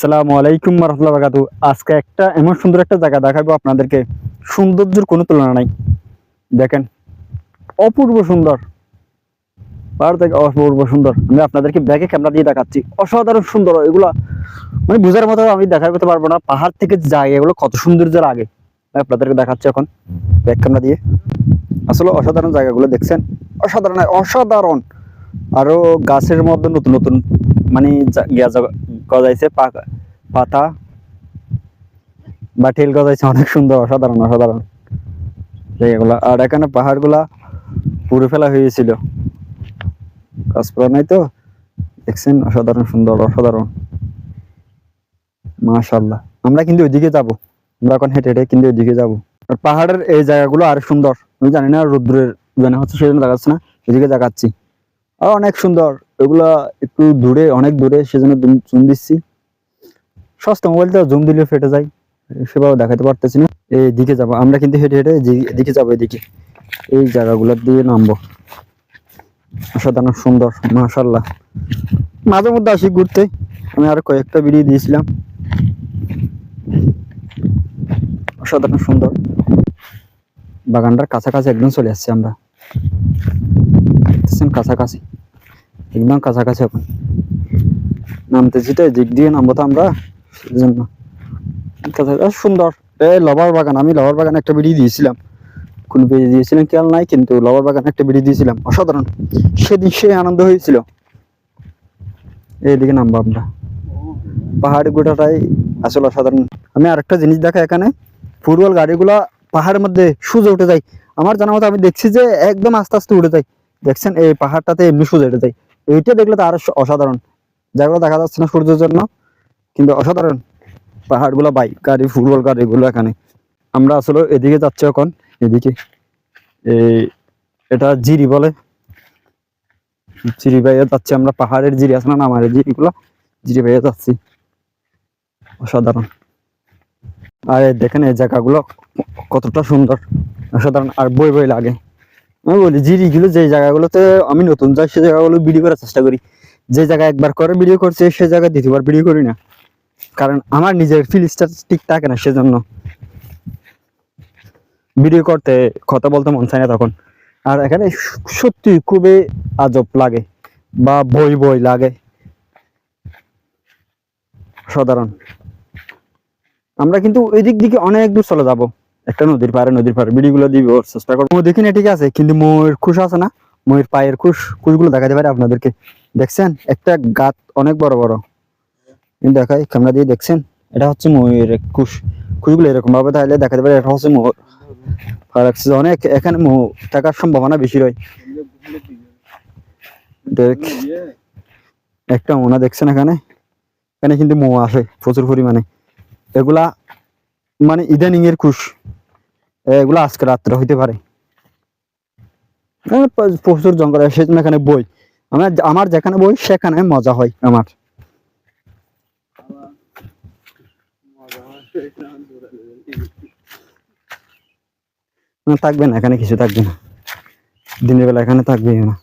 আসসালামু আলাইকুম রহমতুল্লাহ বারাকাতু। আজকে একটা এমন সুন্দর একটা জায়গা দেখাবো আপনাদেরকে। সৌন্দর্যের কোনো তুলনা নাই। দেখেন, অপূর্ব সুন্দর। পাহাড় থেকে অপূর্ব সুন্দর। আমি আপনাদেরকে ব্যাকে ক্যামেরা দিয়ে দেখাচ্ছি। অসাধারণ সুন্দর এগুলা, মানে বুঝার মতো আমি দেখাতে পারবো না। পাহাড় থেকে জায়গাগুলো কত সৌন্দর্য লাগে আমি আপনাদেরকে দেখাচ্ছি এখন ব্যাক ক্যামেরা দিয়ে। আসলে অসাধারণ জায়গাগুলো দেখছেন, অসাধারণ অসাধারণ। আরো গাছের মধ্যে নতুন নতুন মানে গজাইছে পাতা বা ঠেল গজাইছে, অনেক সুন্দর, অসাধারণ অসাধারণ জায়গাগুলা। আর এখানে পাহাড়গুলা পুড়ে ফেলা হয়েছিল, কাজ করা নাই তো। দেখছেন, অসাধারণ সুন্দর, অসাধারণ, মাশাআল্লাহ। আমরা কিন্তু ওইদিকে যাব, আমরা এখন হেঁটে হেঁটে কিন্তু ওইদিকে যাব। আর পাহাড়ের এই জায়গাগুলো আর সুন্দর। আমি জানি না রৌদ্রের জানা হচ্ছে সেজন্য দেখাচ্ছে না, এদিকে দেখাচ্ছি। আর অনেক সুন্দর এগুলা, একটু দূরে, অনেক দূরে, সেজন্য জুম দিচ্ছি। সস্তা মোবাইলটা জুম দিলে ফেটে যায়, সেভাবে দেখাতে পারতেছি না। এইদিকে যাবো আমরা, কিন্তু হেঁটে হেঁটে এদিকে যাবো, এদিকে এই জায়গাগুলোর দিয়ে নামবো। অসাধারণ সুন্দর, মাশাআল্লাহ। মাঝে মধ্যে আসি ঘুরতে, আমি আর কয়েকটা ভিডিও দিয়েছিলাম। অসাধারণ সুন্দর। বাগানটার কাছাকাছি একদম চলে আসছি আমরা, দেখতেছেন, কাছাকাছি, একদম কাছাকাছি। এখন নামতেছি তো দিক দিয়ে নামবো তো আমরা, সেজন্য সুন্দর। লবার বাগান, আমি লবার বাগান একটা ভিডিও দিয়েছিলাম, কোন পেজে দিয়েছিলাম খেয়াল নাই, কিন্তু লবার বাগান একটা ভিডিও দিয়েছিলাম। অসাধারণ, সেদিন সে আনন্দ হয়েছিল। এইদিকে নামবো আমরা, পাহাড়ি গোটাটাই আসলে অসাধারণ। আমি আরেকটা জিনিস দেখা, এখানে ফুটবল গাড়িগুলা পাহাড়ের মধ্যে সোজা উঠে যায়। আমার জানা মতো আমি দেখছি যে একদম আস্তে আস্তে উঠে যায়। দেখছেন, এই পাহাড়টাতে এমনি সোজা উঠে যায়। এইটা দেখলে তো আরো অসাধারণ। যেগুলো দেখা যাচ্ছে না সূর্যের জন্য, কিন্তু অসাধারণ পাহাড়গুলো, বাইক গাড়ি, ফুটবল গাড়িগুলো এখানে। আমরা আসলে এদিকে যাচ্ছি এখন, এদিকে এই এটা জিরি বলে, জিরি বাইয়ে যাচ্ছি আমরা। পাহাড়ের জিরি আছে না, আমার জিরিগুলো, জিরি বাইয়ে যাচ্ছি। অসাধারণ। আর দেখেন এই জায়গাগুলো কতটা সুন্দর, অসাধারণ। আর বই বই লাগে। আমি বলি জিরিগুলো যে জায়গাগুলোতে আমি নতুন যাই, সে জায়গাগুলো ভিডিও করার চেষ্টা করি। যে জায়গায় একবার করে ভিডিও করছে, সে জায়গায় দ্বিতীয়বার ভিডিও করি না, কারণ আমার নিজের ফিলিংসটা ঠিক থাকে না, সেজন্য ভিডিও করতে, কথা বলতে মন চায় না তখন। আর এখানে সত্যি খুবই আজব লাগে বা বই বই লাগে, সাধারণ। আমরা কিন্তু ওই দিক দিকে অনেক দূর চলে যাব, একটা নদীর পাড়ে ভিডিওগুলো দিব চেষ্টা করবো। দেখি না, ঠিক আছে, কিন্তু ময়ূর খুশ আছে না, ময়ূর পায়ের খুশগুলো দেখাতে পারে আপনাদেরকে। দেখছেন, একটা গাত অনেক বড় বড় দেখাই ক্যামেরা দিয়ে। দেখছেন, এটা হচ্ছে ময়ূরের খুশগুলো এরকম ভাবে তাহলে দেখাতে পারে এটা হচ্ছে ময়ূর। অনেক এখানে থাকার সম্ভাবনা বেশি রয়। দেখ, একটা মোনা দেখছেন এখানে, এখানে কিন্তু মৌ আসে প্রচুর পরিমাণে। এগুলা মানে ইদানিং এর খুশ, এগুলা আজকে রাত্রে হইতে পারে। প্রচুর জঙ্গল, সেজন্য এখানে বই, আমার যেখানে বই সেখানে মজা হয় আমার। থাকবে না এখানে, কিছু থাকবে না দিনের বেলা, এখানে থাকবে না।